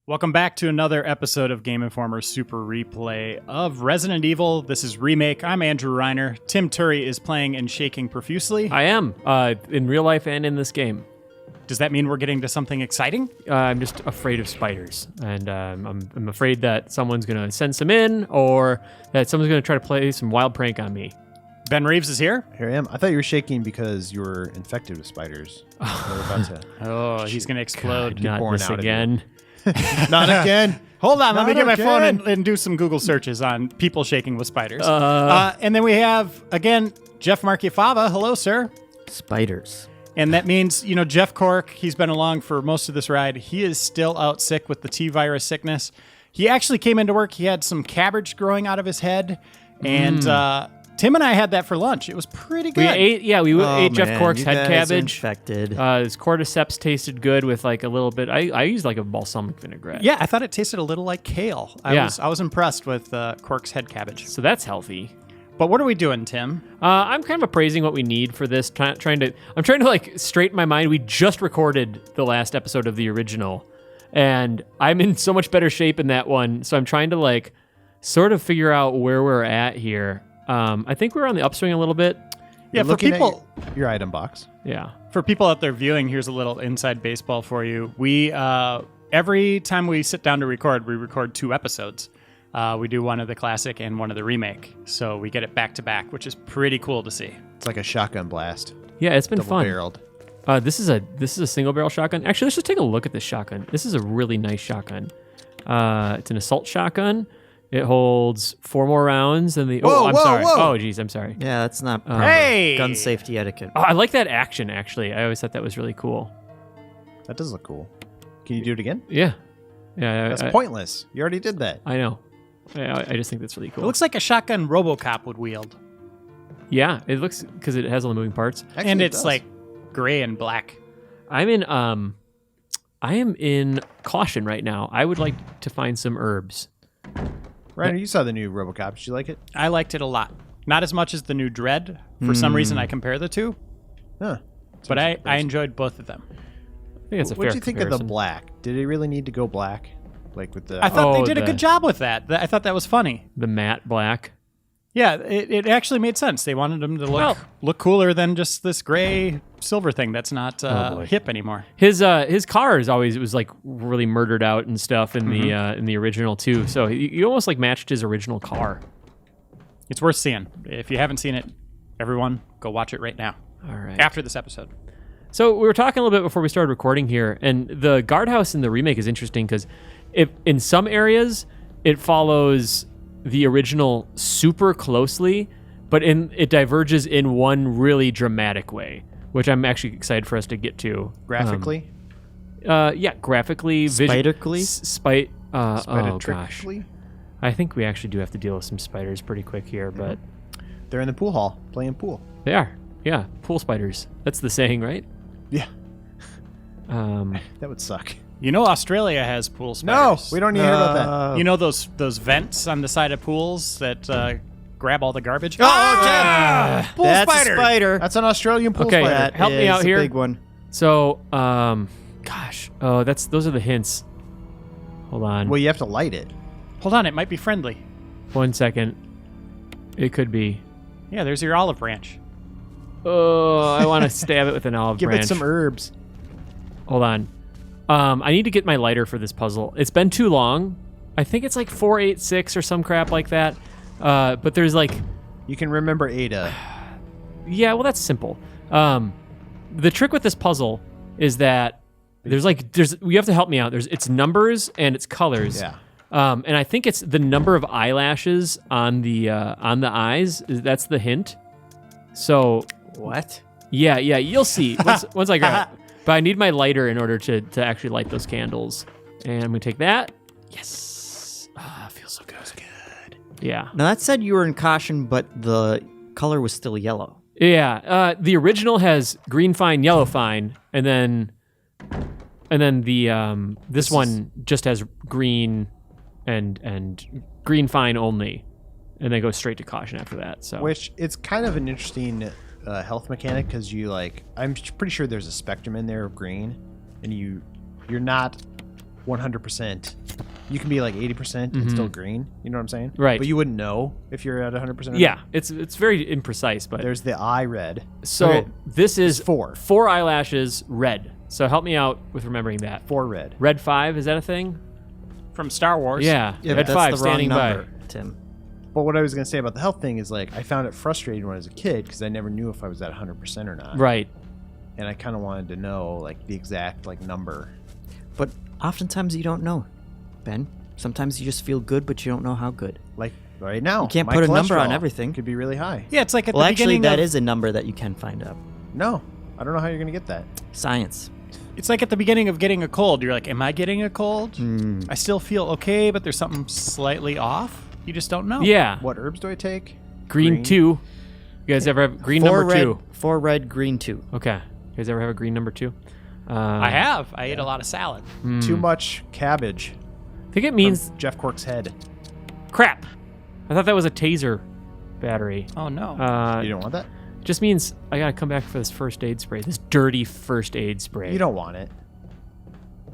Welcome back to another episode of Game Informer's Super Replay of Resident Evil. This is Remake. I'm Andrew Reiner. Tim Turry is playing and shaking profusely. I am, in real life and in this game. Does that mean we're getting to something exciting? I'm just afraid of spiders, and I'm afraid that someone's going to send some in, or that someone's going to try to play some wild prank on me. Ben Reeves is here. Here I am. I thought you were shaking because you were infected with spiders. We're about to Oh, he's going to explode. God, not born this out of again. Not again. Hold on, let me Not get my phone again. and do some Google searches on people shaking with spiders. And then we have, again, Jeff Marchiafava. Hello, sir. Spiders. And that means, Jeff Cork, he's been along for most of this ride. He is still out sick with the T-virus sickness. He actually came into work. He had some cabbage growing out of his head. And Tim and I had that for lunch. It was pretty good. We ate Jeff Cork's you head guys cabbage. Infected. His cordyceps tasted good with like a little bit. I used like a balsamic vinaigrette. Yeah, I thought it tasted a little like kale. I was impressed with Cork's head cabbage. So that's healthy. But what are we doing, Tim? I'm kind of appraising what we need for this. I'm trying to like straighten my mind. We just recorded the last episode of the original, and I'm in so much better shape in that one. So I'm trying to like sort of figure out where we're at here. I think we're on the upswing a little bit. Yeah, for Looking people at your item box. Yeah. for people out there viewing, here's a little inside baseball for you. We every time we sit down to record, we record 2 episodes. We do one of the classic and one of the remake, so we get it back to back, which is pretty cool to see. It's like a shotgun blast. Yeah, it's been fun. Double-barreled. This is a single barrel shotgun. Actually, let's just take a look at this shotgun. This is a really nice shotgun. It's an assault shotgun. It holds 4 more rounds than the. Whoa, I'm whoa, sorry. whoa. Oh, geez, I'm sorry. Yeah, that's not proper Hey! gun safety etiquette. Oh, I like that action. Actually, I always thought that was really cool. That does look cool. Can you do it again? Yeah. Yeah. That's I, pointless. You already did that. I know. I just think that's really It cool. looks like a shotgun RoboCop would wield, Yeah, it looks because it has all the moving parts. Actually, and it it's does. like gray and black. I am in caution right now. I would like to find some herbs. Reiner, you saw the new RoboCop. Did you like it? I liked it a lot. Not as much as the new Dread. For some reason, I compare the two, Huh. but I enjoyed both of them. I think it's a What fair did you think of comparison. the black? Did it really need to go black? Like with the... I thought they Oh, did a the- good job with that. I thought that was funny. The matte black. Yeah, it actually made sense. They wanted them to look cooler than just this gray silver thing that's not boy. hip anymore. His car is always, it was like really murdered out and stuff in the original too. So you almost like matched his original car. It's worth seeing. If you haven't seen it, everyone, go watch it right now. All right. After this episode. So we were talking a little bit before we started recording here, and the guardhouse in the remake is interesting because if in some areas it follows the original super closely, but it diverges in one really dramatic way, which I'm actually excited for us to get to. Graphically? Yeah, graphically, Spiderically? Oh gosh, Spider-trically? I think we actually do have to deal with some spiders pretty quick here, but They're in the pool hall playing pool. they are. Yeah, pool spiders. That's the saying, right? Yeah. Um, That would suck. Australia has pool No, spiders. we don't need to hear about that. You know those vents on the side of pools that grab all the garbage? Pool That's spider! a spider. That's an Australian pool Okay. spider. That Help me is out a here. big one. So, gosh, those are the hints. Hold on, Well, you have to light it. Hold on, it might be friendly. 1 second. It could be. Yeah, there's your olive branch. Oh, I want to stab it with an olive Give branch. it some herbs. Hold on. I need to get my lighter for this puzzle. It's been too long. I think it's like 486 or some crap like that. But there's like, You can remember Ada. yeah, well, that's simple. The trick with this puzzle is that you have to help me out. It's numbers and it's colors. Yeah. And I think it's the number of eyelashes on the eyes. That's the hint. So What? yeah, you'll see once I grab it. But I need my lighter in order to actually light those candles. And I'm gonna take that. Yes. Feels so good. Yeah. Now that said you were in caution, but the color was still yellow. Yeah. The original has green fine, yellow fine, and then the this one just has green and green fine only, and then goes straight to caution after that. So Which it's kind of an interesting health mechanic because I'm pretty sure there's a spectrum in there of green, and you're not 100%. You can be like 80% and still green. You know what I'm saying? Right. But you wouldn't know if you're at 100%. Or Yeah, not. it's very imprecise, but There's the eye red. so Okay, this is four. 4 eyelashes red. So help me out with remembering that. 4 red. Red 5, is that a thing? From Star Wars. Yeah, Yeah, red but that's 5 the wrong standing by. number, Tim. But what I was going to say about the health thing is like I found it frustrating when I was a kid because I never knew if I was at 100% or not. Right. And I kind of wanted to know like the exact like number. But oftentimes you don't know, Ben. Sometimes you just feel good, but you don't know how good. Like right now, You can't my put a number on cholesterol everything. Could be really high. Yeah, it's like at Well, the actually, beginning that of, is a number that you can find out. No, I don't know how you're going to get that. Science. It's like at the beginning of getting a cold. You're like, am I getting a cold? Hmm. I still feel okay, but there's something slightly off. You just don't know. Yeah. What herbs do I take? Green 2. You guys ever have green Four number red, 2? 4 red, green 2. Okay. You guys ever have a green number 2? I have. I ate a lot of salad. Too much cabbage. I think it means Jeff Cork's head. crap. I thought that was a taser battery. Oh, no. You don't want that? Just means I gotta come back for this first aid spray. This dirty first aid spray. You don't want it.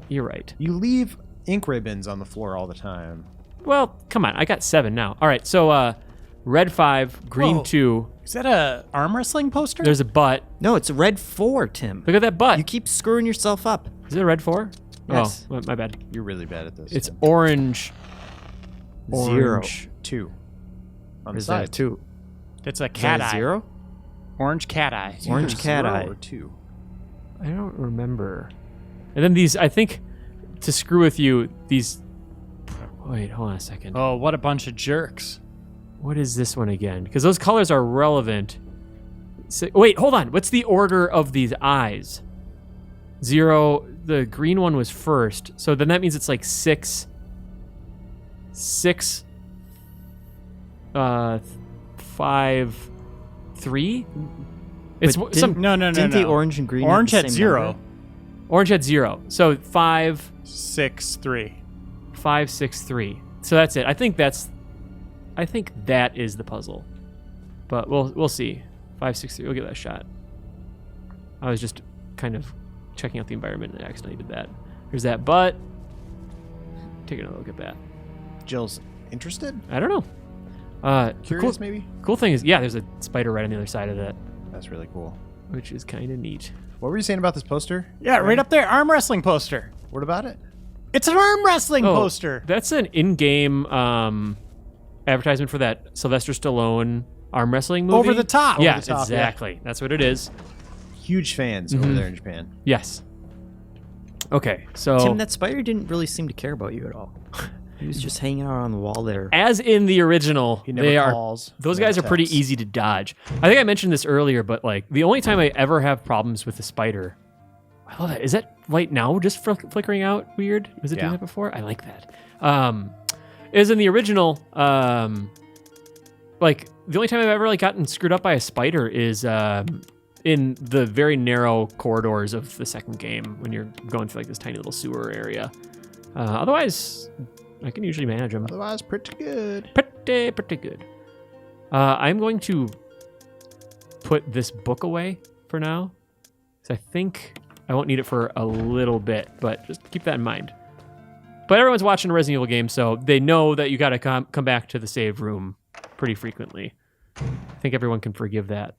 You're right. You leave ink ribbons on the floor all the time. Well, come on. I got 7 now. All right. So, red 5, green Whoa. 2. Is that a arm wrestling poster? There's a butt. No, it's red 4, Tim. Look at that butt. You keep screwing yourself up. Is it a red 4? Yes. Oh, my bad. You're really bad at this. It's orange. 0. Orange. 2 on the Is that a side. 2? That's a Is that cat a eye. 0? Orange cat eye. Orange Either cat 0 eye. or 2. I don't remember. And then these, I think, to screw with you, these. Wait, hold on a second. Oh, what a bunch of jerks. What is this one again? Because those colors are relevant. Wait, hold on. What's the order of these eyes? 0. The green one was first, so then that means it's like 6, 5, 3. It's But some No. Didn't the orange and green have Orange the had same 0. number? orange had 0. So 5, 6, 3. 5, 6, 3. So that's it. I think that is the puzzle. But we'll see. 5, 6, 3. We'll give that a shot. I was just kind of checking out the environment and I accidentally did that. Here's that butt. Take another look at that. Jill's interested? I don't know. The Curious, maybe? cool thing is, yeah, there's a spider right on the other side of that, That's really cool. which is kind of neat. What were you saying about this poster? Yeah, right up there. Arm wrestling poster. What about it? It's an arm wrestling poster. That's an in-game advertisement for that Sylvester Stallone arm wrestling movie. Over the top. Yeah, Over the top, exactly. That's what it is. Huge fans over there in Japan. Yes. Okay, so Tim, that spider didn't really seem to care about you at all. He was just hanging out on the wall there. as in the original, He never they are calls. those never guys are pretty texts. easy to dodge. I think I mentioned this earlier, but like the only time I ever have problems with the spider, I love that. Is that light now just flickering out weird? Was it doing Yeah. that before? I like that. Is in the original, like the only time I've ever like gotten screwed up by a spider is in the very narrow corridors of the second game when you're going through like this tiny little sewer area. Otherwise, I can usually manage them. Otherwise, pretty good. Pretty good. I'm going to put this book away for now. 'Cause I think I won't need it for a little bit, but just keep that in mind. But everyone's watching a Resident Evil game, so they know that you got to come back to the save room pretty frequently. I think everyone can forgive that.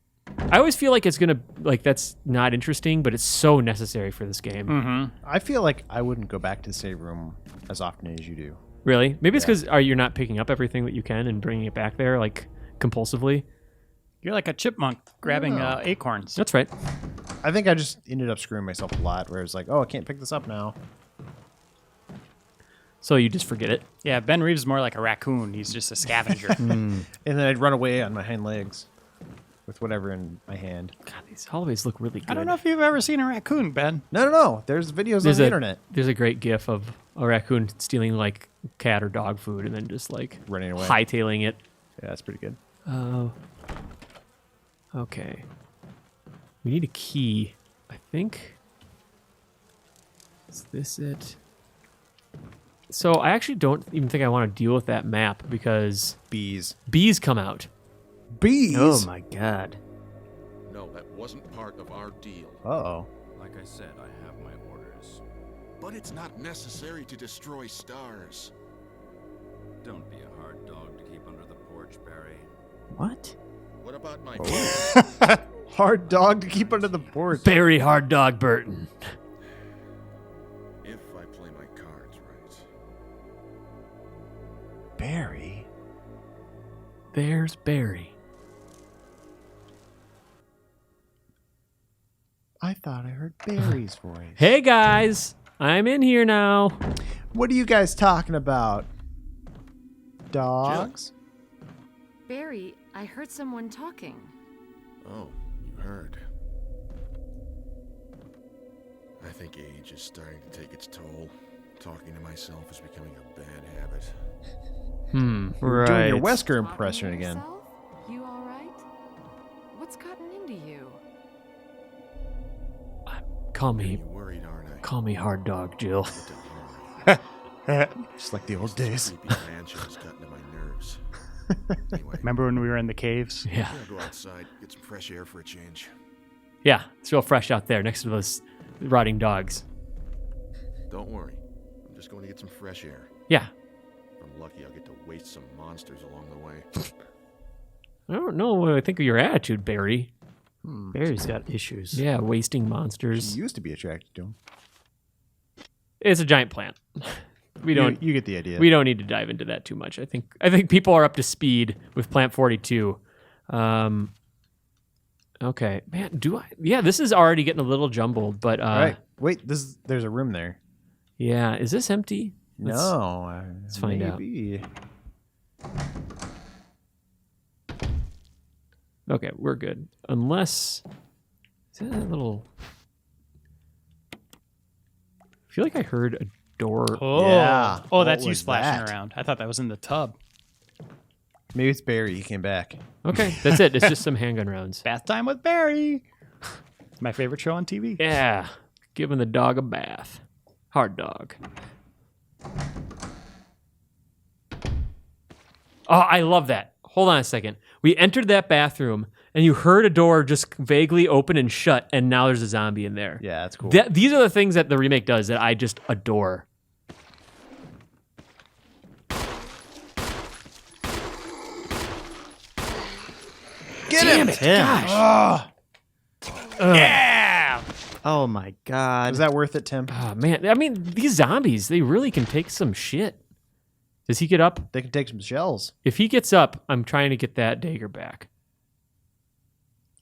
I always feel like it's gonna that's not interesting, but it's so necessary for this game. I feel like I wouldn't go back to the save room as often as you do. Really? Maybe it's because you're not picking up everything that you can and bringing it back there like compulsively. You're like a chipmunk grabbing No. acorns. That's right. I think I just ended up screwing myself a lot where it's like, oh, I can't pick this up now. So you just forget it. Yeah, Ben Reeves is more like a raccoon. He's just a scavenger. And then I'd run away on my hind legs with whatever in my hand. God, these hallways look really good. I don't know if you've ever seen a raccoon, Ben. No. There's videos on the internet. There's a great gif of a raccoon stealing like cat or dog food and then just like Running away. hightailing it. Yeah, that's pretty good. Oh. Okay. We need a key. I think. Is this it? So I actually don't even think I want to deal with that map because Bees. bees come out. Bees? Oh my god. No, that wasn't part of our deal. Uh-oh. Like I said, I have my orders. But it's not necessary to destroy stars. Don't be a hard dog to keep under the porch, Barry. What? What about my Hard dog to keep under the porch. Very hard dog, Burton. if I play my cards right? Barry. There's Barry. I thought I heard Barry's voice. Hey guys, I'm in here now. What are you guys talking about? Dogs? Barry, I heard someone talking. Oh, you heard. I think age is starting to take its toll. Talking to myself is becoming a bad habit. You're doing your Wesker impression Talking to again. yourself? You all right? What's gotten into you? Call Getting me, you worried, aren't I? call me hard dog, Jill. Just like the old days. Creepy mansion has gotten to my nerves. Anyway, Remember when we were in the caves? Yeah, I'm gonna go outside, get some fresh air for a change. yeah, it's real fresh out there next to those rotting dogs. Don't worry. I'm just going to get some fresh air. Yeah, If I'm lucky, I'll get to waste some monsters along the way. I don't know what I think of your attitude, Barry. Barry's got issues. Yeah, wasting You monsters. used to be attracted to him. It's a giant plant. We don't. You get the idea. We don't need to dive into that too much. I think people are up to speed with Plant 42. Okay, man. Yeah, this is already getting a little jumbled. But All right. Wait, there's a room there. yeah, is this empty? No. let's find out. maybe. Okay, we're good. Unless is that a little? I feel like I heard a door. Oh, Yeah. Oh, What that's you was splashing that? around. I thought that was in the tub. Maybe it's Barry. He came back. Okay, that's it. It's just some handgun rounds. Bath time with Barry. My favorite show on TV. Yeah, giving the dog a bath. Hard dog. Oh, I love that. Hold on a second. We entered that bathroom and you heard a door just vaguely open and shut, and now there's a zombie in there. Yeah, that's cool. These are the things that the remake does that I just adore. Get Damn him! it, gosh. Yeah. Oh my God. Was that worth it, Tim? Oh, man, I mean, these zombies, they really can take some shit. Does he get up? They can take some shells. If he gets up, I'm trying to get that dagger back.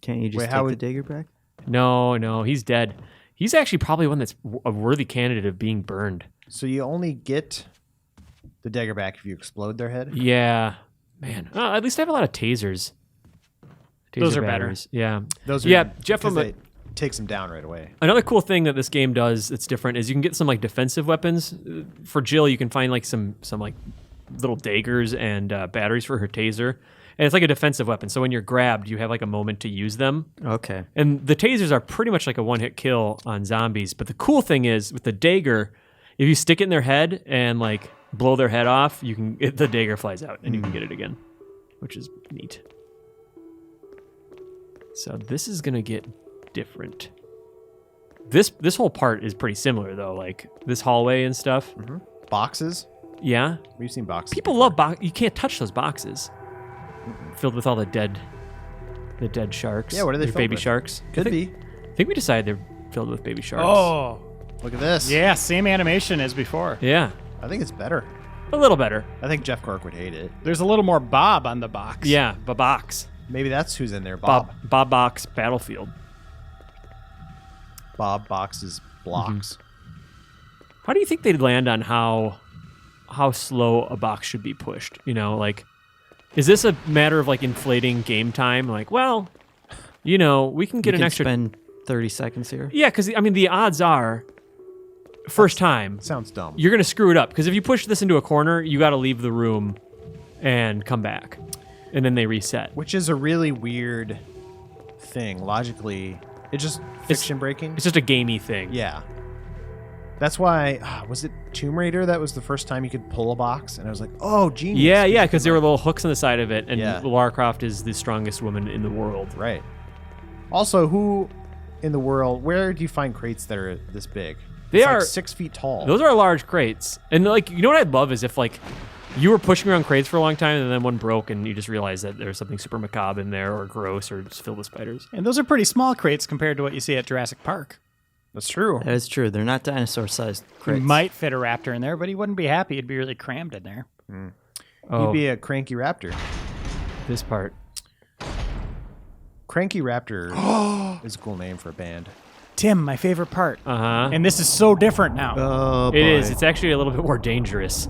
Can't you just Wait, take how the would- dagger back? No, he's dead. He's actually probably one that's a worthy candidate of being burned. So you only get the dagger back if you explode their head? Yeah, man. At least I have a lot of tasers. Those Taser are better. batteries. Yeah. Those are Yeah, Jeff, because I'm they takes them down right away. Another cool thing that this game does that's different is you can get some like defensive weapons. For Jill, you can find like some like little daggers and batteries for her taser. And it's like a defensive weapon. So when you're grabbed, you have like a moment to use them. Okay. And the tasers are pretty much like a one-hit kill on zombies. But the cool thing is with the dagger, if you stick it in their head and like blow their head off, the dagger flies out and you can get it again, which is neat. So this is gonna get different. This whole part is pretty similar though, like this hallway and stuff. Boxes? Yeah, We've seen boxes. people love You can't touch those boxes filled with all the dead sharks. Yeah, what are they They're filled baby with? sharks. Could be. I think we decided they're filled with baby sharks. Oh, Look at this. yeah. Same animation as before. Yeah, I think it's better. a little better. I think Jeff Cork would hate it. There's a little more Bob on the box. Yeah, Box. Maybe that's who's in there. Bob. Bob Box Battlefield. Bob Box's blocks. How do you think they'd land on how slow a box should be pushed? You know, like, is this a matter of like inflating game time? Like, well, you know, we can get You an can extra. spend 30 seconds here. Yeah, because I mean, the odds are, first time Sounds dumb. you're gonna screw it up. Because if you push this into a corner, you got to leave the room and come back, and then they reset. Which is a really weird thing. Logically, it's just fiction breaking. It's just a gamey thing. Yeah. That's why, was it Tomb Raider that was the first time you could pull a box? And I was like, oh, genius. Yeah, because there were little hooks on the side of it, and Yeah. Lara Croft is the strongest woman in the world. Right. Also, who in the world, where do you find crates that are this big? They It's are like 6 feet tall. Those are large crates. And like, you know what I'd love is if like you were pushing around crates for a long time and then one broke and you just realized that there's something super macabre in there or gross or just filled with spiders. And those are pretty small crates compared to what you see at Jurassic Park. That's true. That is true. They're not dinosaur-sized You crates. might fit a raptor in there, but he wouldn't be happy. He'd be really crammed in there. Oh, He'd be a cranky raptor. this part. Cranky Raptor is a cool name for a band. Tim, my favorite part. Uh-huh. And this is so different now. Oh, boy. It is. It's actually a little bit more dangerous.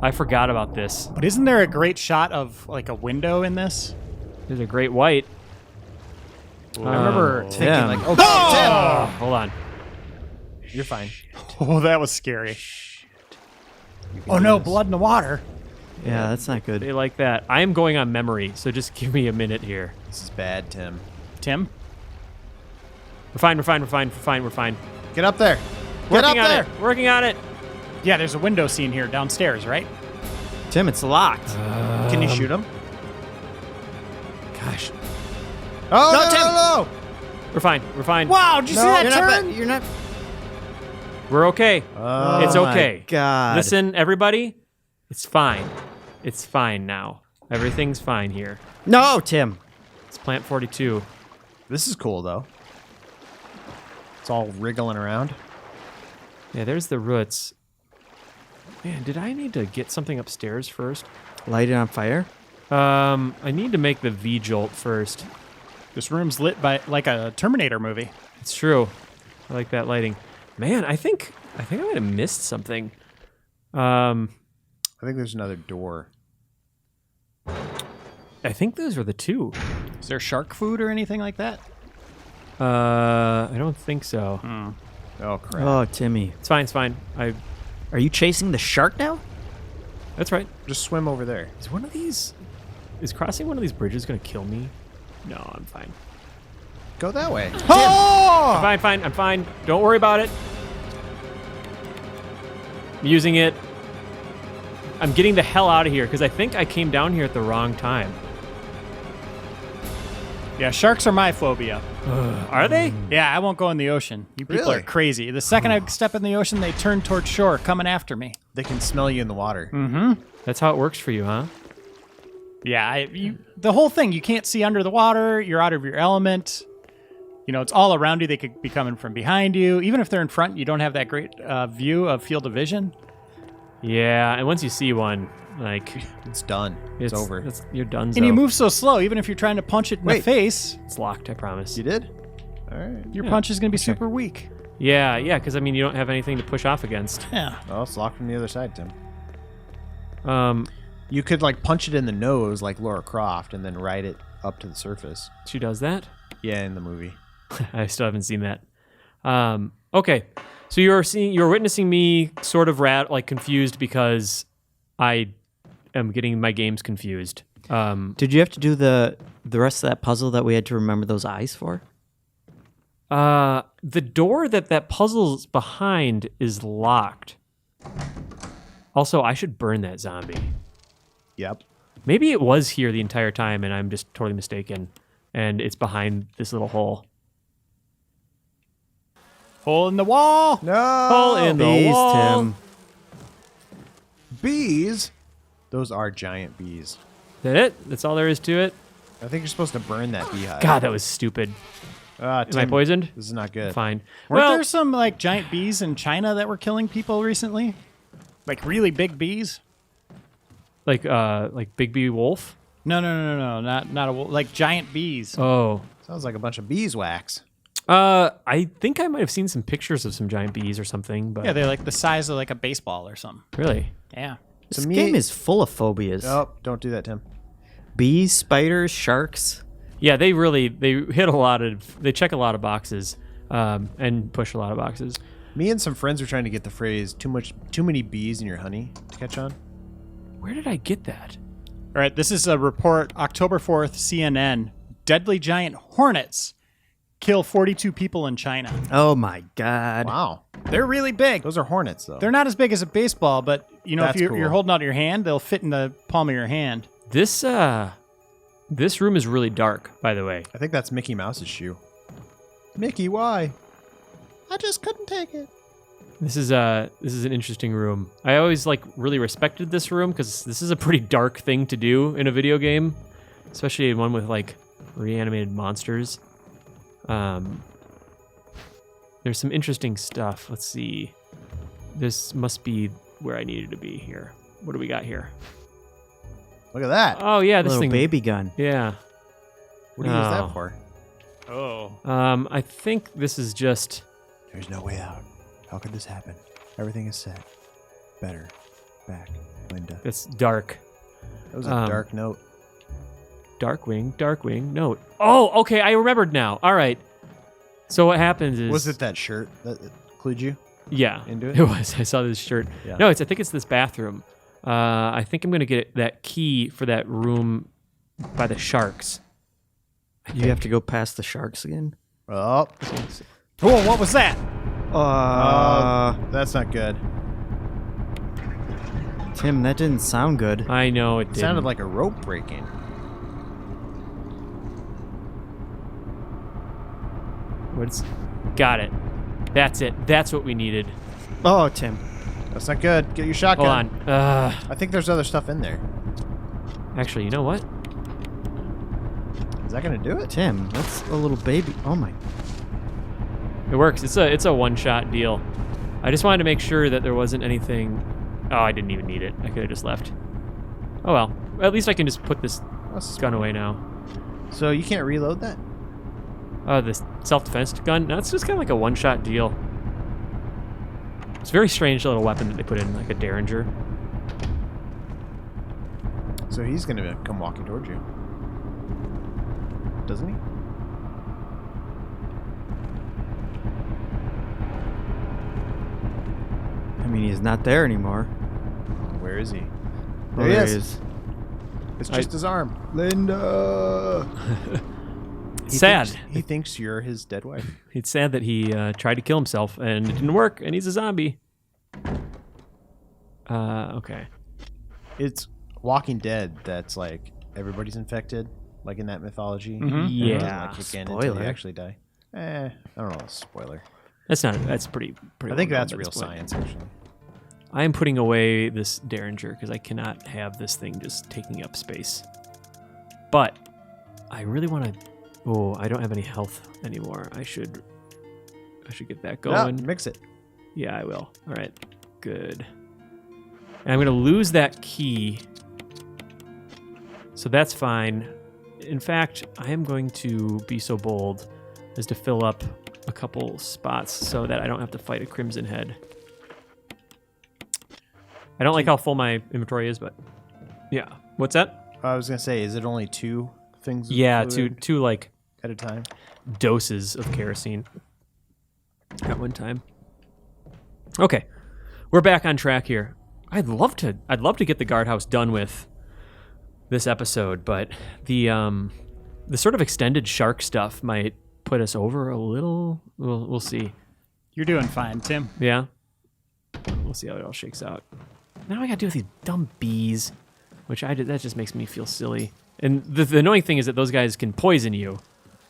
I forgot about this. But isn't there a great shot of like a window in this? There's a great white. I remember Oh. thinking Tim. like, oh, Hold on. Tim, you're fine. Oh, that was scary. Oh no, blood in the water. Yeah, that's not They good. like that. I am going on memory, so just give me a minute here. This is bad, Tim. Tim? We're fine, we're fine, we're fine, we're fine, we're fine. Get up there. Get Working up on there. it. Working on it. Yeah, there's a window scene here downstairs, right? Tim, it's locked. Can you shoot him? Gosh. Oh, No, no, Tim. no. We're fine. We're fine. Wow, did you see No, that You're turn? not. You're not. We're okay. It's Oh my okay. God. Listen, everybody. It's fine. It's fine now. Everything's fine here. No, Tim. It's Plant 42. This is cool, though. It's all wriggling around. Yeah, there's the roots. Man, did I need to get something upstairs first? Light it on fire. I need to make the V-jolt first. This room's lit by like a Terminator movie. It's true. I like that lighting. Man, I think I might have missed something. I think there's another door. I think those were the two. Is there shark food or anything like that? I don't think so. Oh, crap. Oh, Timmy. It's fine. It's fine. Are you chasing the shark now? That's right. Just swim over there. Is crossing one of these bridges gonna kill me? No, I'm fine. Go that way. I'm fine. I'm fine. Don't worry about it. I'm using it. I'm getting the hell out of here because I think I came down here at the wrong time. Yeah, sharks are my phobia. Are they? Yeah, I won't go in the ocean. You people Really? are crazy. The second I step in the ocean, they turn towards shore, coming after me. They can smell you in the water. That's how it works for you, huh? Yeah, the whole thing, you can't see under the water. You're out of your element. You know, it's all around you. They could be coming from behind you. Even if they're in front, you don't have that great view of field of vision. Yeah, and once you see one, like It's done. It's over. You're done. And you move so slow, even if you're trying to punch it in the Wait. face, It's locked. I promise. You did? All right. your punch is going to be super weak. Yeah, because I mean you don't have anything to push off against. Yeah. Oh, it's locked from the other side, Tim. Um, You could like punch it in the nose like Laura Croft and then ride it up to the surface. she does that. Yeah, in the movie. I still haven't seen that. Okay, so you're witnessing me sort of confused because I am getting my games confused. Did you have to do the rest of that puzzle that we had to remember those eyes for? The door that puzzle's behind is locked. Also, I should burn that zombie. Yep. Maybe it was here the entire time and I'm just totally mistaken. And it's behind this little hole. Hole in the wall. No. Hole in the Bees, wall. Tim. Bees. Those are giant bees. Is that it? That's all there is to it? I think you're supposed to burn that beehive. God, that was stupid. Tim, Am I poisoned? This is not good. Fine. Weren't Well, there some like giant bees in China that were killing people recently? Like really big bees? like Big B Wolf? No, not a wolf. Like giant bees. Oh. Sounds like a bunch of beeswax. I think I might have seen some pictures of some giant bees or something, but Yeah, they're like the size of like a baseball or something. really. Yeah. This To me- game is full of phobias. Oh, don't do that, Tim. Bees, spiders, sharks. Yeah, they check a lot of boxes, and push a lot of boxes. Me and some friends were trying to get the phrase too many bees in your honey to catch on. Where did I get that? All right, this is a report, October 4th, CNN. Deadly giant hornets kill 42 people in China. Oh my God. Wow. They're really big. Those are hornets, though. They're not as big as a baseball, but you know, That's if cool. you're holding out your hand, they'll fit in the palm of your hand. This room is really dark, by the way. I think that's Mickey Mouse's shoe. Mickey, why? I just couldn't take it. This is an interesting room. I always really respected this room because this is a pretty dark thing to do in a video game, especially one with reanimated monsters. There's some interesting stuff. Let's see. This must be where I needed to be here. What do we got here? Look at that. Oh yeah, this Little thing. baby gun. Yeah. What do you use Oh. that for? Oh. I think this is just. There's no way out. How could this happen? Everything is set. Better. Back. Linda. It's dark. That was a dark note. Darkwing note. Oh, okay, I remembered now. All right. So what happens is. Was it that shirt that clued you? Yeah, into it? It was. I saw this shirt. Yeah. No, I think it's this bathroom. I think I'm gonna get that key for that room by the sharks. You have to go past the sharks again. Oh. Oh, what was that? That's not good. Tim, that didn't sound good. I know it It did. sounded like a rope breaking. What's? Got it. That's it. That's what we needed. Oh, Tim. That's not good. Get your shotgun. Hold on. I think there's other stuff in there. Actually, you know what? Is that gonna do it? Tim, that's a little baby. Oh my. It works. It's a one-shot deal. I just wanted to make sure that there wasn't anything. Oh, I didn't even need it. I could have just left. Oh well. At least I can just put this gun away now. So you can't reload that? Oh, this self-defense gun? No, it's just kind of like a one-shot deal. It's a very strange little weapon that they put in, like a Derringer. So he's gonna come walking towards you. Doesn't he? I mean, he's not there anymore. Where is he? Oh, There he there is. It's just his arm. Linda. Sad. He thinks you're his dead wife. It's sad that he tried to kill himself and it didn't work, and he's a zombie. Okay. It's Walking Dead. That's like everybody's infected, like in that mythology. Yeah. It doesn't, like, kick in until you Spoiler. actually die. I don't know. Spoiler. That's not. That's pretty. I think well that's known at real this point. science, actually. I am putting away this Derringer because I cannot have this thing just taking up space. But I really want to. Oh, I don't have any health anymore. I should get that going. Yeah, mix it. Yeah, I will. All right. Good. And I'm going to lose that key. So that's fine. In fact, I am going to be so bold as to fill up a couple spots so that I don't have to fight a Crimson Head. I don't like how full my inventory is, but yeah. What's that? I was gonna say, is it only 2 things? of Yeah, fluid two like at a time. doses of kerosene at one time. Okay, we're back on track here. I'd love to get the guardhouse done with this episode, but the sort of extended shark stuff might put us over a little. We'll see. You're doing fine, Tim. Yeah, we'll see how it all shakes out. Now I got to deal with these dumb bees, which that just makes me feel silly. And the annoying thing is that those guys can poison you,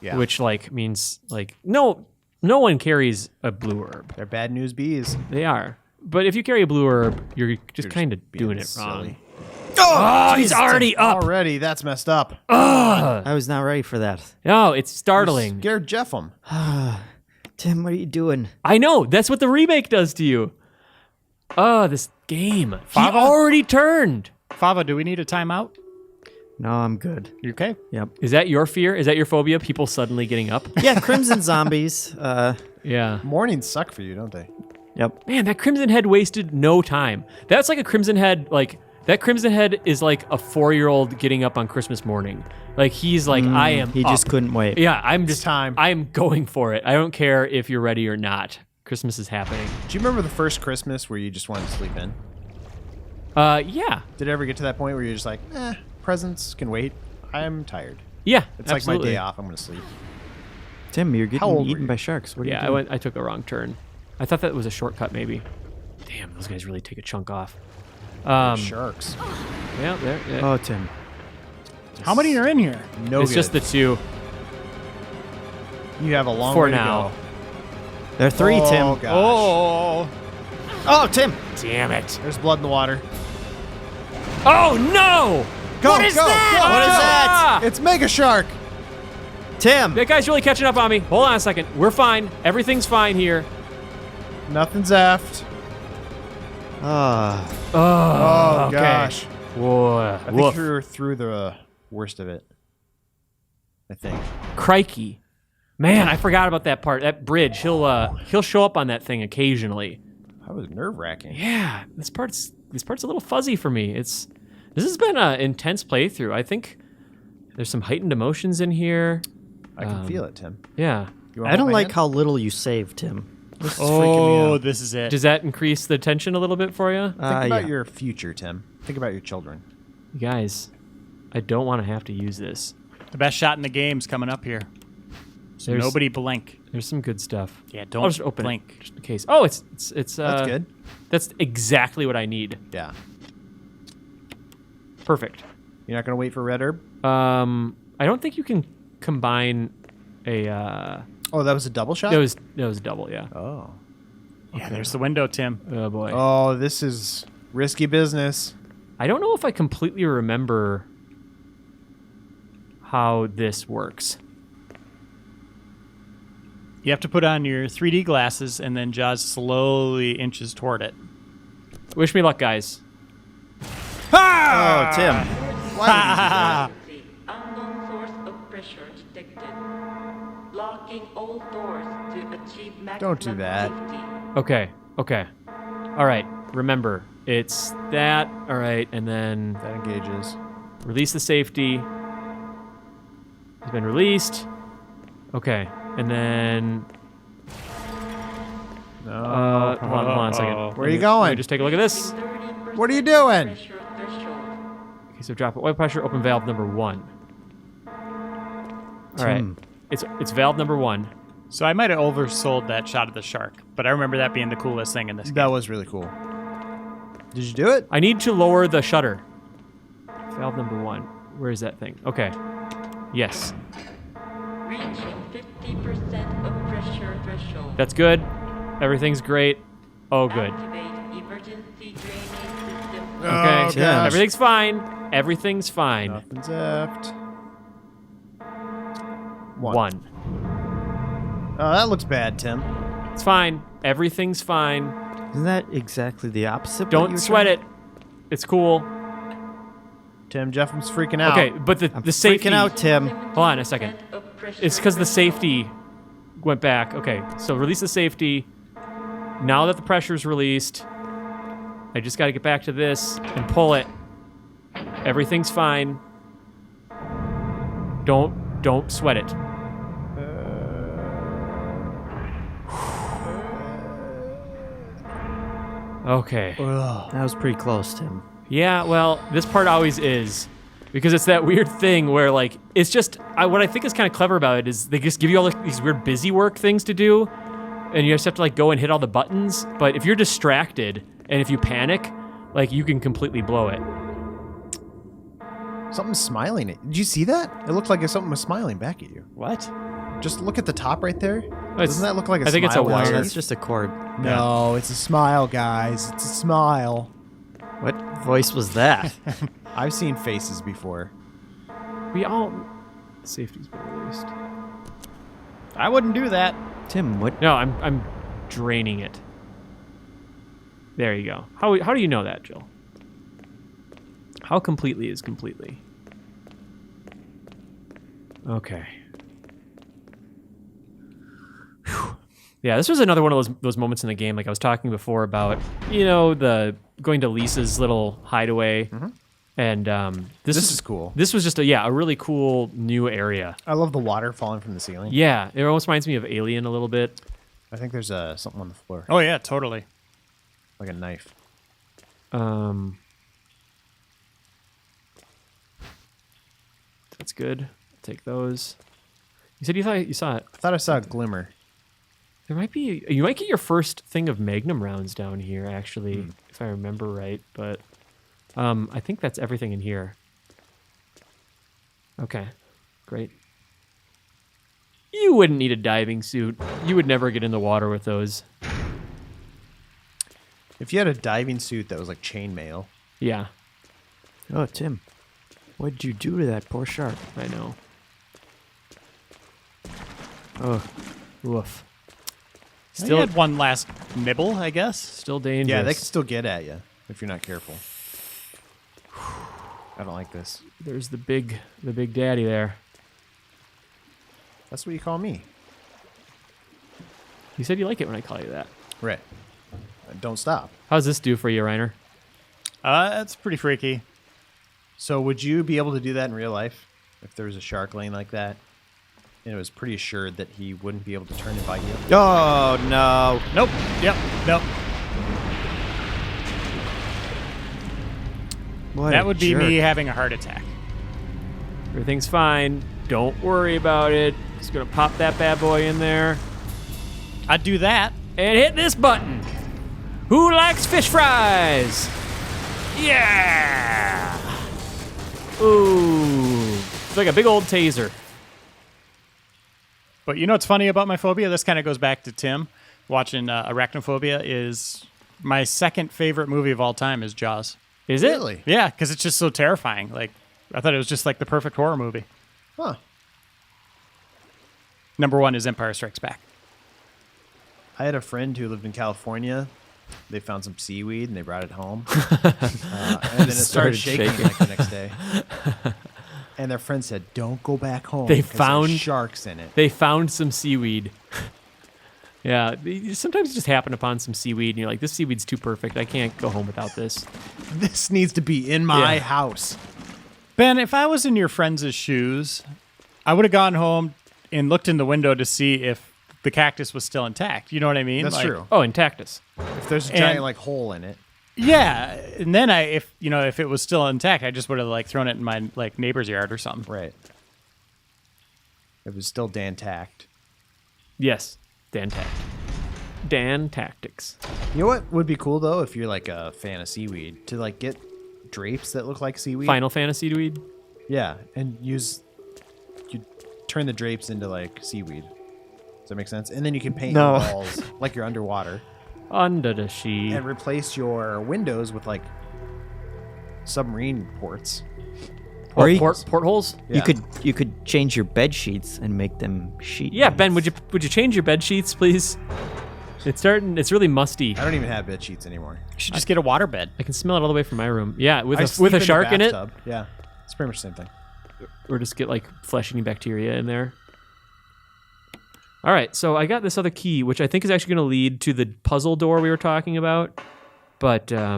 Yeah. which means no one carries a blue herb. They're bad news bees. They are. But if you carry a blue herb, you're just kind of being doing it silly. wrong. Oh, he's already up. Already, that's messed up. I was not ready for that. No, it's startling. Scared Jeff'em. Tim, what are you doing? I know. That's what the remake does to you. Oh, this game. He Fava? already turned. Fava, do we need a timeout? No, I'm good. You okay? Yep. Is that your fear? Is that your phobia? People suddenly getting up? Yeah, Crimson Zombies. Yeah. Mornings suck for you, don't they? Yep. Man, that Crimson Head wasted no time. That's like a Crimson Head, that Crimson Head is like a 4-year-old getting up on Christmas morning. He's like, I am He just up. couldn't wait. Yeah, I'm just time. I'm going for it. I don't care if you're ready or not. Christmas is happening. Do you remember the first Christmas where you just wanted to sleep in? Yeah. Did it ever get to that point where you're just like, presents can wait? I'm tired. Yeah. It's absolutely. like my day off. I'm going to sleep. Tim, you're How old getting were eaten you? by sharks. What are Yeah, you doing? I took a wrong turn. I thought that was a shortcut, maybe. Damn, those guys really take a chunk off. Sharks. Yeah, there. Yeah. Oh, Tim. How many are in here? No it's good. just the 2 You have a long for way now. to go. There are 3, Oh, Tim. gosh. Oh, Oh, Tim! Damn it. There's blood in the water. Oh, no! Go, What is go, that? go, What is go. Ah! It's Mega Shark. Tim! That guy's really catching up on me. Hold on a second. We're fine. Everything's fine here. Nothing's aft. Ah. Oh, okay. gosh. Whoa. I think Woof. you're through the worst of it. I think. Crikey. Man, I forgot about that part. That bridge. He'll show up on that thing occasionally. That was nerve-wracking. Yeah, this part's a little fuzzy for me. This has been an intense playthrough. I think there's some heightened emotions in here. I can feel it, Tim. Yeah. You wanna I don't hold my like hand? how little you save, Tim. This is freaking me Oh, out. this is it. Does that increase the tension a little bit for you? Think about yeah. your future, Tim. Think about your children. You guys, I don't want to have to use this. The best shot in the game's coming up here. So There's- nobody blink. There's some good stuff. Yeah, I'll don't just open blink. it just in case. Oh, it's That's good. That's exactly what I need. Yeah. Perfect. You're not gonna wait for red herb? I don't think you can combine a. Oh, that was a double shot? That was a double, yeah. Oh. Yeah, there's the window, Tim. Oh boy. Oh, this is risky business. I don't know if I completely remember how this works. You have to put on your 3D glasses, and then Jaws slowly inches toward it. Wish me luck, guys. Oh, Tim. Why Unknown source of pressure detected. Locking all doors to achieve maximum Don't do that. safety. Okay. All right. Remember, it's that. All right, and then that engages. release the safety. It's been released. Okay, and then No. hold on a second. Where are you going? Let me just take a look at this. 30% What are you doing? pressure threshold. Okay, so drop oil pressure, open valve number 1. All right, Tim. it's valve number 1. So I might have oversold that shot of the shark, but I remember that being the coolest thing in this game. That was really cool. Did you do it? I need to lower the shutter. Valve number 1. Where is that thing? Okay. Yes, Reaching 50% of pressure threshold. that's good. Everything's great. Oh, good. Activate emergency drainage system. Okay, Oh, gosh. everything's fine. Everything's fine. Nothing's aft. 1. Oh, that looks bad, Tim. It's fine. Everything's fine. Isn't that exactly the opposite? what you Don't were sweat trying- it. It's cool. Tim, Jeff's freaking out. Okay, but I'm the safety. freaking out, Tim. Hold on a second. Of pressure It's because the safety went back. Okay, so release the safety. Now that the pressure's released, I just got to get back to this and pull it. Everything's fine. Don't sweat it. Okay. That was pretty close, Tim. Yeah, well, this part always is. Because it's that weird thing where, like, it's just, what I think is kind of clever about it is they just give you all like, these weird busy work things to do, and you just have to, like, go and hit all the buttons. But if you're distracted, and if you panic, like, you can completely blow it. Something's smiling. Did you see that? It looked like something was smiling back at you. What? Just look at the top right there. It's- Doesn't that look like a I think it's a smile with wire. teeth? That's just a cord. No, it's a smile, guys. It's a smile. What voice was that? I've seen faces before. We all... Safety's been released. I wouldn't do that. Tim, what? No, I'm draining it. There you go. How do you know that, Jill? How completely is completely? Okay. Whew. Yeah, this was another one of those moments in the game, like I was talking before about, the going to Lisa's little hideaway, and this is cool. This was just a really cool new area. I love the water falling from the ceiling. Yeah, it almost reminds me of Alien a little bit. I think there's something on the floor, Oh yeah, totally. like a knife. That's good. Take those. You said you saw it. I thought I saw a glimmer. You might get your first thing of Magnum rounds down here, actually, if I remember right. But I think that's everything in here. Okay, great. You wouldn't need a diving suit. You would never get in the water with those. If you had a diving suit that was like chainmail, Yeah, Oh, Tim, what did you do to that poor shark? I know. Oh, Woof. Still Still, had one last nibble, I guess. still dangerous. yeah, they can still get at you if you're not careful. I don't like this. There's the big daddy there. That's what you call me. You said you like it when I call you that. Right. Don't stop. How's this do for you, Reiner? That's pretty freaky. So would you be able to do that in real life if there was a shark laying like that? And it was pretty assured that he wouldn't be able to turn and bite you. oh no! Nope. Yep. Nope. What That a would be jerk. me having a heart attack. Everything's fine. Don't worry about it. Just gonna pop that bad boy in there I'd do that. and hit this button. Who likes fish fries? Yeah. Ooh, it's like a big old taser. But you know what's funny about my phobia? This kind of goes back to Tim. Watching Arachnophobia is my second favorite movie of all time is Jaws. Is it? Really? Yeah, because it's just so terrifying. Like, I thought it was just like the perfect horror movie. Huh. Number one is Empire Strikes Back. I had a friend who lived in California. They found some seaweed and they brought it home. And then it started shaking like the next day. And their friend said, "Don't go back home. They 'cause there's found- sharks in it." They found some seaweed. Yeah, sometimes you just happen upon some seaweed and you're like, this seaweed's too perfect. I can't go home without this. This needs to be in my Yeah. house. Ben, if I was in your friend's shoes, I would have gone home and looked in the window to see if the cactus was still intact. You know what I mean? That's Like, true. Oh, Intactus. If there's a And- giant like hole in it, Yeah, and then if it was still intact, I just would have like thrown it in my like neighbor's yard or something. right? It was still Dan-tacked. Yes, Dan Tactics. You know what would be cool though, if you're like a fan of seaweed, to like get drapes that look like seaweed. Final Fantasy weed. Yeah, and you turn the drapes into like seaweed. Does that make sense? And then you can paint No. your walls like you're underwater, Under the sheet. and replace your windows with like submarine ports. Or you, Portholes? Yeah. you could change your bed sheets and make them sheet. Yeah, Ben, would you change your bed sheets, please? It's really musty. I don't even have bed sheets anymore. You should just get a water bed. I can smell it all the way from my room. Yeah, with I a sleep in the shark in it, bathtub. Yeah, it's pretty much the same thing. or just get like flesh-eating bacteria in there. All right, so I got this other key, which I think is actually going to lead to the puzzle door we were talking about, but I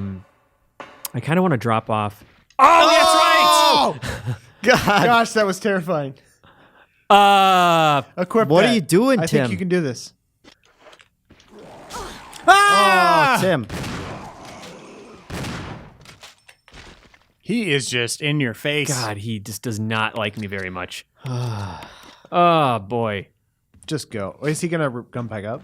kind of want to drop off. Oh, gosh, that was terrifying. Equip What that. are you doing, I Tim? think you can do this. Oh, Tim. He is just in your face. God, he just does not like me very much. Oh boy, Just go. Is he gonna come back up?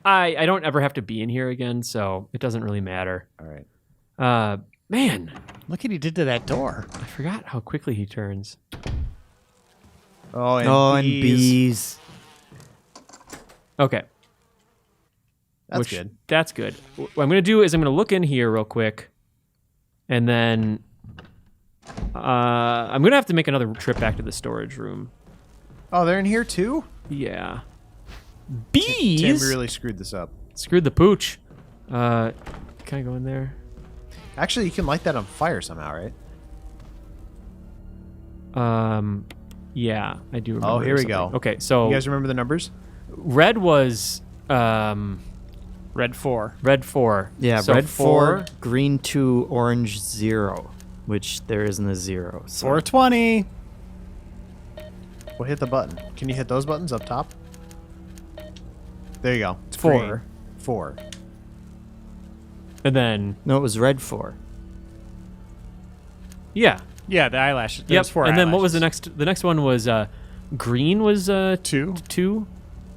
I don't ever have to be in here again, so it doesn't really matter. All right. Man, Look what he did to that door. I forgot how quickly he turns. Oh, And bees. Okay. That's good. That's good. What I'm going to do is I'm going to look in here real quick, and then I'm going to have to make another trip back to the storage room. Oh, they're in here too? Yeah. Tim Bees? really screwed this up. Screwed the pooch. Can I go in there? Actually, you can light that on fire somehow, right? Yeah, I do remember. Oh, here we something. go. Okay, so You guys remember the numbers? red was Red 4. red 4. Yeah, so red 4, green 2, orange 0, which there isn't a 0. So 420. Well, hit the button. Can you hit those buttons up top? There you go. It's 4. green. 4. And then no, it was red 4. yeah. Yeah, the eyelashes. Yep. There's 4 And then what was the eyelashes. next? The next one was green was 2. 2.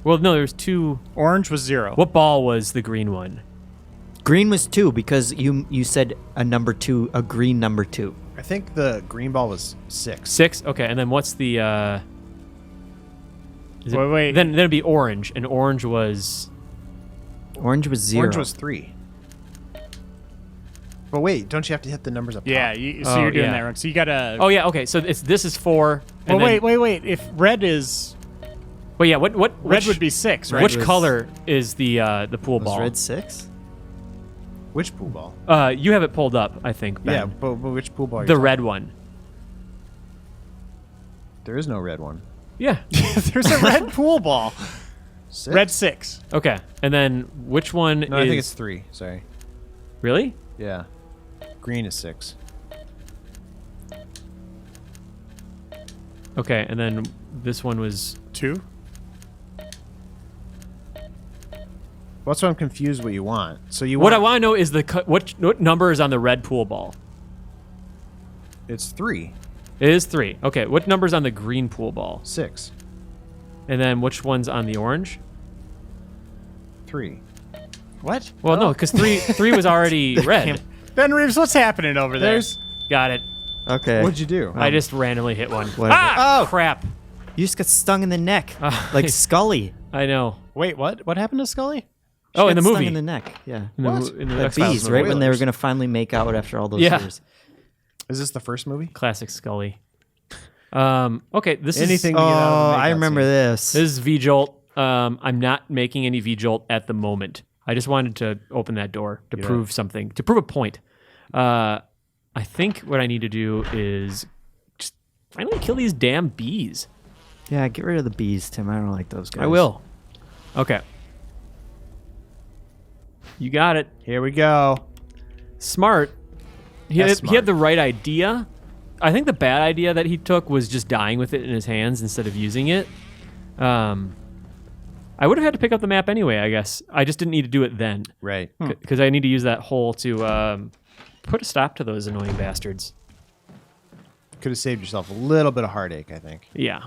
Well, no, there's 2. Orange was 0. What ball was the green one? Green was 2 because you said a number 2, a green number 2. I think the green ball was 6. 6. Okay, and then what's the? Is it- Wait. Then it'd be orange, and orange was Orange was 0. Orange was 3. But wait, don't you have to hit the numbers up Yeah, top? so you're doing yeah. that wrong. So you gotta. Oh yeah, okay. So this is 4. Well, and then- wait. If red is Well, yeah. What? red which, would be 6, right? Which color is the pool Was ball? red 6? Which pool ball? You have it pulled up, I think. Ben. Yeah, but which pool ball? Are you the talking- red one. There is no red one. Yeah. There's a red pool ball. 6? Red 6. Okay. And then which one No, is? I think it's 3. Sorry. Really? Yeah. Green is 6. Okay. And then this one was. 2. Well, that's why I'm confused what you want. So you What I want... want to know is what number is on the red pool ball? It's 3. It is 3. Okay. What number's on the green pool ball? 6. And then which one's on the orange? 3. What? Well, no, because three was already red. Ben Reeves, what's happening over there? Got it. Okay. What'd you do? I just randomly hit one. Whatever. Ah! Crap. You just got stung in the neck, like Scully. I know. Wait, what? What happened to Scully? She Oh, in got the stung movie. in the neck. Yeah. In the, What? mo- in the The X-Files bees, movie. right when they were Whalers. gonna finally make out after all those Yeah. years. Is this the first movie? Classic Scully. Okay, this Anything is to get out of Oh, the I makeout remember scene. this. this is V-Jolt. I'm not making any V-Jolt at the moment. I just wanted to open that door to prove something, to prove a point. I think what I need to do is just finally kill these damn bees. Yeah, get rid of the bees, Tim. I don't like those guys. I will. Okay. You got it. Here we go. Smart. He That's had, he had the right idea. I think the bad idea that he took was just dying with it in his hands instead of using it. I would have had to pick up the map anyway, I guess. I just didn't need to do it then. Right. Because I need to use that hole to put a stop to those annoying bastards. Could have saved yourself a little bit of heartache, I think. Yeah.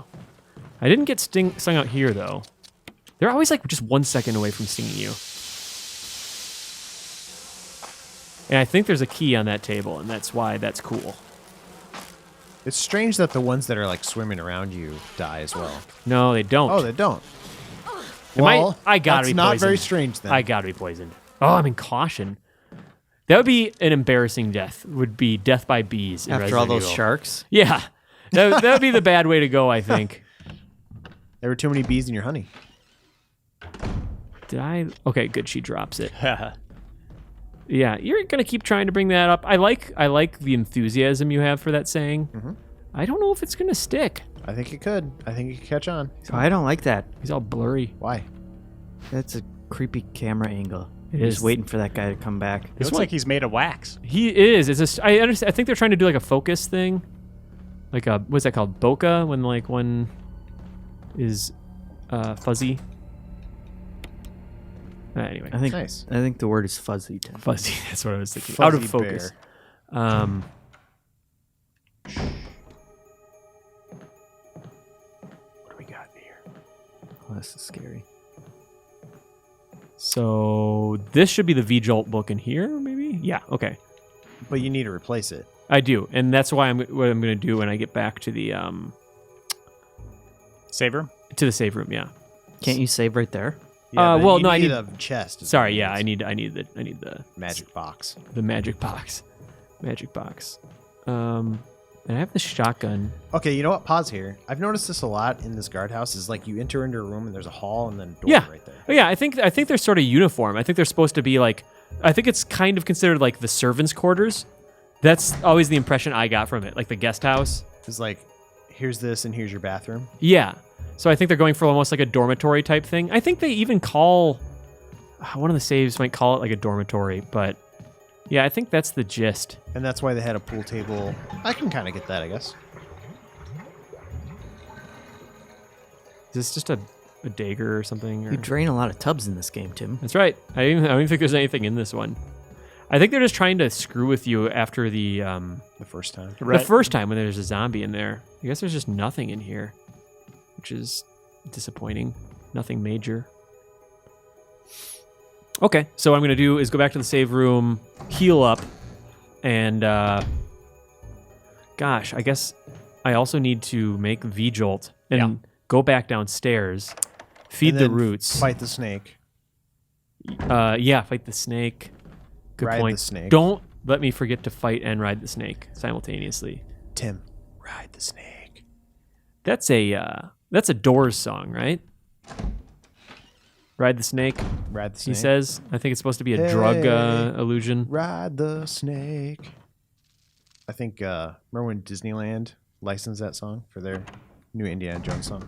I didn't get stung out here, though. They're always like just 1 second away from stinging you. And I think there's a key on that table, and that's why that's cool. It's strange that the ones that are like swimming around you die as well. No, they don't. Oh, they don't. Am I- Well, I gotta that's be not poisoned. very strange then. I gotta be poisoned. Oh, I'm in caution. That would be an embarrassing death. Would be death by bees. In After all Resident those Evil. sharks. Yeah, that would be the bad way to go. I think. There were too many bees in your honey. Did I? Okay, good. She drops it. Yeah, you're gonna keep trying to bring that up. I like the enthusiasm you have for that saying. I don't know if it's gonna stick. I think it could. I think it could catch on. Oh, I don't like that. He's all blurry. Why? That's a creepy camera angle. It You're is. just waiting for that guy to come back. It looks like he's made of wax. He is. It's a, I understand. I think they're trying to do like a focus thing, like a what's that called? Bokeh, when like one is fuzzy. Anyway, I think Nice. I think the word is fuzzy, Tim. fuzzy. That's what I was thinking. Out of Fuzzy focus. What do we got here? Oh, this is scary. So this should be the V-Jolt book in here, maybe? Yeah. Okay. But you need to replace it. I do, and that's why what I'm going to do when I get back to the Save room? save room. Yeah. Can't you save right there? Yeah, but well, you no, I need need- a chest. is Sorry. what it Yeah. is. I need the Magic box. the magic box. Magic box. And I have the shotgun. Okay, you know what? Pause here. I've noticed this a lot in this guardhouse. Is like you enter into a room and there's a hall and then a door Yeah. right there. Oh, yeah. I think they're sort of uniform. I think they're supposed to be like. I think it's kind of considered like the servants' quarters. That's always the impression I got from it, like the guest house. It's like, here's this and here's your bathroom. Yeah. So I think they're going for almost like a dormitory type thing. I think they even call one of the saves might call it like a dormitory, but yeah, I think that's the gist. And that's why they had a pool table. I can kind of get that, I guess. Is this just a dagger or something? Or? You drain a lot of tubs in this game, Tim. That's right. I don't even think there's anything in this one. I think they're just trying to screw with you after the The first time. first time when there's a zombie in there. I guess there's just nothing in here, which is disappointing. Nothing major. Okay, so what I'm going to do is go back to the save room, heal up, and gosh, I guess I also need to make V-Jolt and go back downstairs, feed And the then roots. Fight the snake. Yeah, fight the snake. Good Ride point. the snake. Don't let me forget to fight and ride the snake simultaneously. Tim, ride the snake. That's a Doors song, right? Ride the snake. Ride the He snake. says. I think it's supposed to be a drug illusion. Ride the snake. I think, remember when Disneyland licensed that song for their new Indiana Jones song?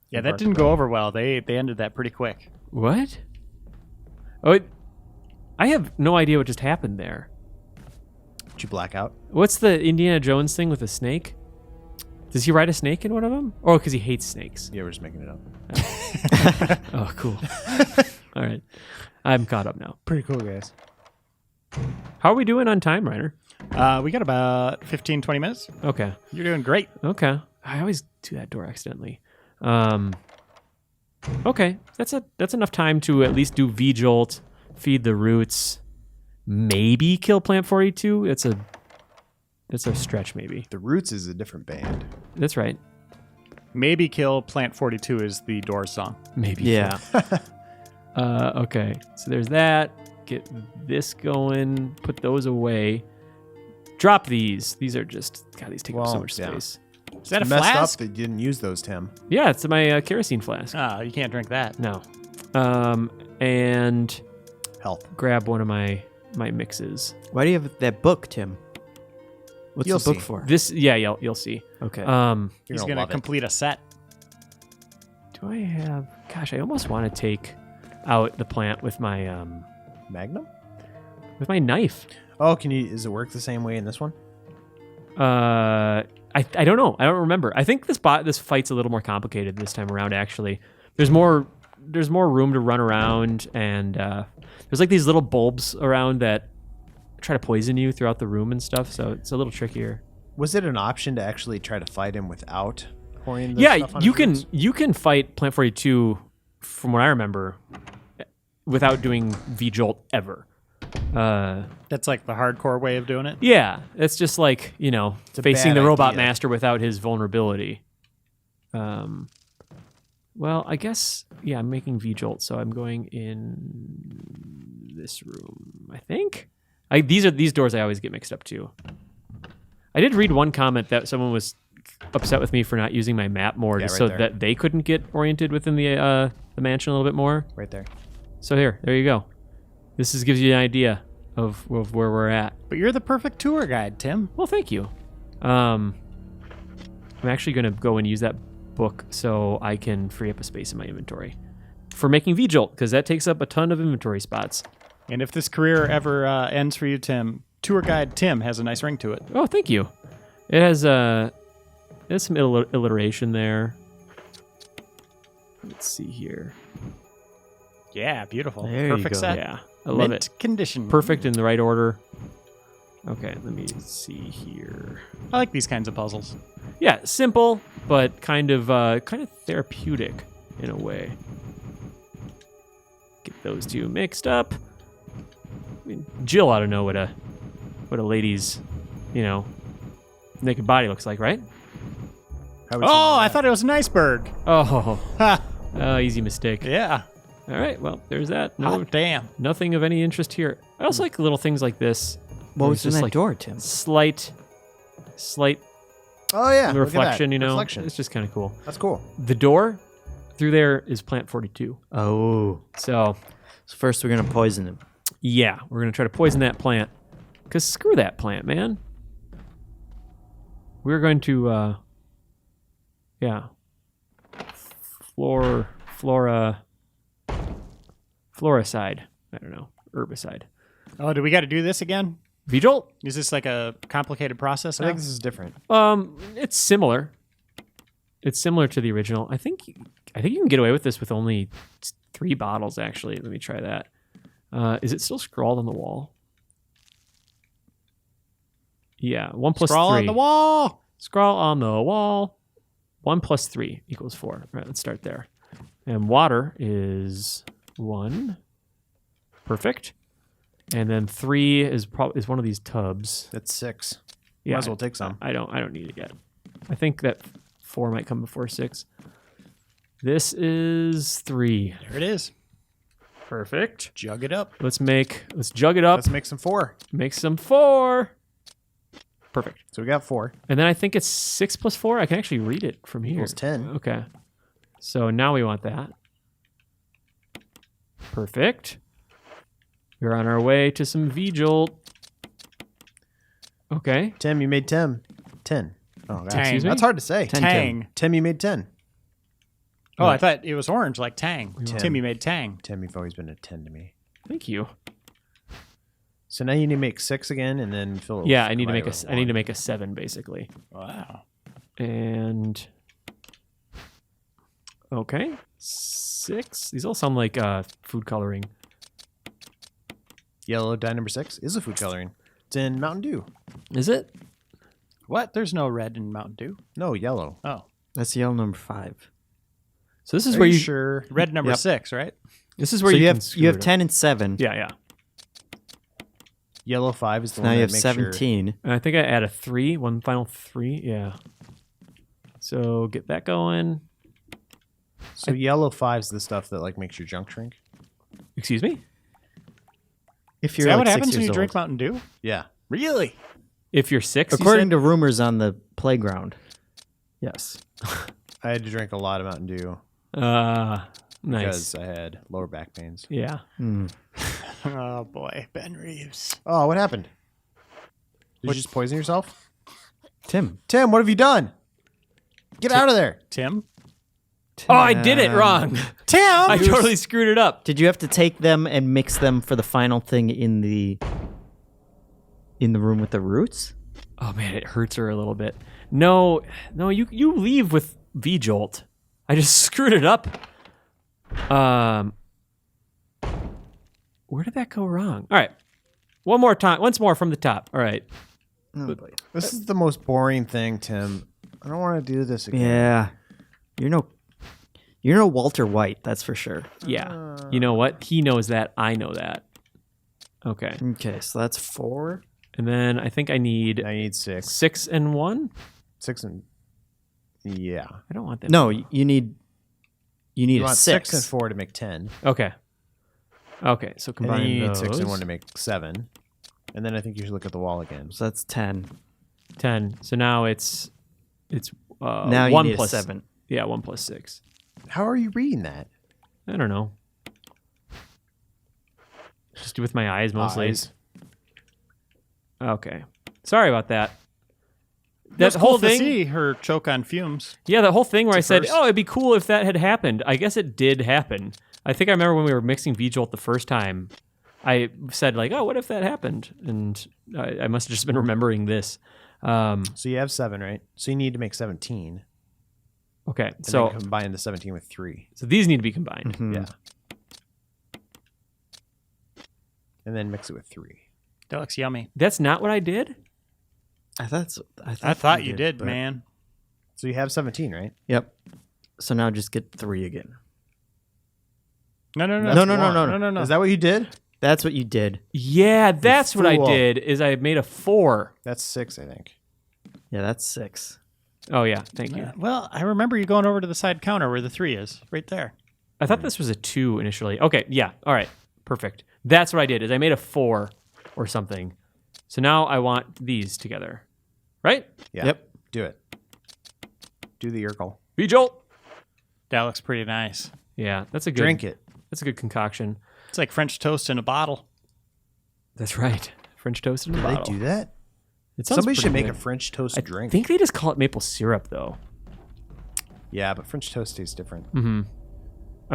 Yeah, that didn't go over well. They ended that pretty quick. What? Oh, I have no idea what just happened there. Did you black out? What's the Indiana Jones thing with the snake? Does he ride a snake in one of them? Oh, because he hates snakes. Yeah, we're just making it up. Oh, cool. All right. I'm caught up now. Pretty cool, guys. How are we doing on time, Reiner? We got about 15, 20 minutes. Okay. You're doing great. Okay. I always do that door accidentally. Okay. That's enough time to at least do V-Jolt, feed the roots, maybe kill Plant 42. It's a stretch, maybe. The Roots is a different band. That's right. Maybe Kill Plant 42 is the Doors song. Maybe. Yeah. Okay. So there's that. Get this going. Put those away. Drop these. These are just, God, these take up so Well, much yeah. space. Is that a Messed flask? up that you didn't use those, Tim. Yeah, it's my kerosene flask. Oh, you can't drink that. No. And Health. grab one of my mixes. Why do you have that book, Tim? What's You'll the book see. for? This, yeah, you'll see. Okay. You're He's gonna going to love it. complete a set. Do I have? Gosh, I almost want to take out the plant with my Magnum? knife. Oh, does it work the same way in this one? I don't know. I don't remember. I think this fight's a little more complicated this time around. Actually, there's more room to run around, and there's like these little bulbs around that try to poison you throughout the room and stuff. So it's a little trickier. Was it an option to actually try to fight him without pouring the Yeah, stuff on you his can roots? you can fight Plant 42 from what I remember without doing V-Jolt ever. That's like the hardcore way of doing it. Yeah, it's just like, a facing bad the Robot idea. Master without his vulnerability. Well, I guess, yeah, I'm making V-Jolt, so I'm going in this room, I think. These doors I always get mixed up too. I did read one comment that someone was upset with me for not using my map more, Yeah, just right so there. that they couldn't get oriented within the mansion a little bit more. Right there. So there you go. This gives you an idea of where we're at. But you're the perfect tour guide, Tim. Well, thank you. I'm actually going to go and use that book so I can free up a space in my inventory for making V-Jolt, because that takes up a ton of inventory spots. And if this career ever ends for you, Tim, tour guide Tim has a nice ring to it. Oh, thank you. It has there's some alliteration there. Let's see here. Yeah, beautiful. There you Perfect go. set. Yeah, I love Mint it. condition. Perfect in the right order. Okay, let me see here. I like these kinds of puzzles. Yeah, simple, but kind of therapeutic in a way. Get those two mixed up. I mean, Jill ought to know what a lady's, naked body looks like, right? How would you know Oh, I that? thought it was an iceberg. Oh, Ha! easy mistake. Yeah. All right, well, there's that. No, Oh, damn. nothing of any interest here. I also like little things like this. What where was it's in just that like door, Tim? Slight Oh, yeah. look at that. reflection, Reflection. It's just kind of cool. That's cool. The door through there is Plant 42. Oh. So, So first we're going to poison him. yeah, we're going to try to poison that plant. Because screw that plant, man. We're going to, Floricide. I don't know. Herbicide. Oh, do we got to do this again? V-Jolt? Is this like a complicated process I now? think this is different. It's similar. It's similar to the original. I think you can get away with this with only 3 bottles, actually. Let me try that. Is it still scrawled on the wall? Yeah, 1 plus Scroll 3. on the wall. Scroll on the wall. 1 plus 3 equals 4. All right, let's start there. And water is 1. Perfect. And then 3 is one of these tubs. That's 6. Yeah, Might as well take some. I don't need it yet. I think that 4 might come before 6. This is 3. There it is. Perfect. Jug it up. Let's jug it up. Let's make some 4. Make some 4. Perfect. So we got 4. And then I think it's 6 plus 4. I can actually read it from here. Equals 10. Okay. So now we want that. Perfect. We're on our way to some V-Jolt. Okay. Tim, you made 10. 10. Oh, Tang. Excuse me? that's hard to say. Tang. Tim, you made 10. Oh, I thought it was orange, like Tang. Timmy made Tang. Tim, you've always been a 10 to me. Thank you. So now you need to make 6 again, and then fill it. Yeah, with I need to Kamaya make with a 7 basically. Wow. And okay. 6. These all sound like food coloring. Yellow dye number 6 is a food coloring. It's in Mountain Dew. Is it? What? There's no red in Mountain Dew. No, yellow. Oh, That's yellow number 5. So this is Are where you you sure? red number Yep. 6, right? this is where So you you can have screw you have it up. 10 and 7. Yeah, yeah. Yellow 5 is the Now one you that have makes sure. 17. And I think I add a 3, one final 3. Yeah. So get that going. So yellow 5 is the stuff that like makes your junk shrink. Excuse me? If Is you're that like what 6 happens when years you drink old. Mountain Dew? Yeah. Really? If you're 6, According to rumors on the playground. yes. I had to drink a lot of Mountain Dew Nice. because I had lower back pains. Yeah. Oh boy, Ben Reeves. Oh, what happened? Did you just poison yourself? Tim. Tim, what have you done? Get out of there. Tim? Oh, I did it wrong. Tim! I totally screwed it up. Did you have to take them and mix them for the final thing in the room with the roots? Oh man, it hurts her a little bit. No, you leave with V-Jolt. I just screwed it up. Where did that go wrong? All right. Once more from the top. All right. This is the most boring thing, Tim. I don't want to do this again. Yeah. You're no Walter White, that's for sure. Yeah. You know what? He knows that. I know that. Okay. Okay, so that's 4. And then I think I need I need 6. 6 and 1. 6 and yeah. I don't want that. No, you need You a want 6. 6 and 4 to make 10. Okay. Okay. So And combine then you need those. 6 and 1 to make 7. And then I think you should look at the wall again. So that's 10. 10. So now it's Now you 1 need a plus 7. Yeah, 1 plus 6. How are you reading that? I don't know. Just do with my eyes mostly. Eyes. Okay. Sorry about that. That That's whole cool to thing. see her choke on fumes. Yeah, the whole thing where I said, first. "Oh, it'd be cool if that had happened." I guess it did happen. I think I remember when we were mixing V-Jolt the first time. I said like, "Oh, what if that happened?" And I must have just been remembering this. So you have 7, right? So you need to make 17. Okay, And so then combine the 17 with 3. these need to be combined. Yeah. And then mix it with 3. That looks yummy. That's not what I did. I thought you did, but- man. So you have 17, right? Yep. So now just get 3 again. No. Is that what you did? That's what you did. Yeah, that's what I fool. did. Is I made a 4. That's 6, I think. Yeah, that's 6. Oh yeah, thank you. Well, I remember you going over to the side counter where the 3 is, right there. I thought this was a 2 initially. Okay, yeah. All right. Perfect. That's what I did. Is I made a 4 or something. So now I want these together. Right? Yeah. Yep. Do it. Do the Urkel. V-Jolt. That looks pretty nice. Yeah, that's a good Drink it. That's a good concoction. It's like French toast in a bottle. That's right. French toast in a Do bottle. they do that? It sounds Somebody should pretty make good. a French toast I drink. think they just call it maple syrup though. Yeah, but French toast tastes different. I'm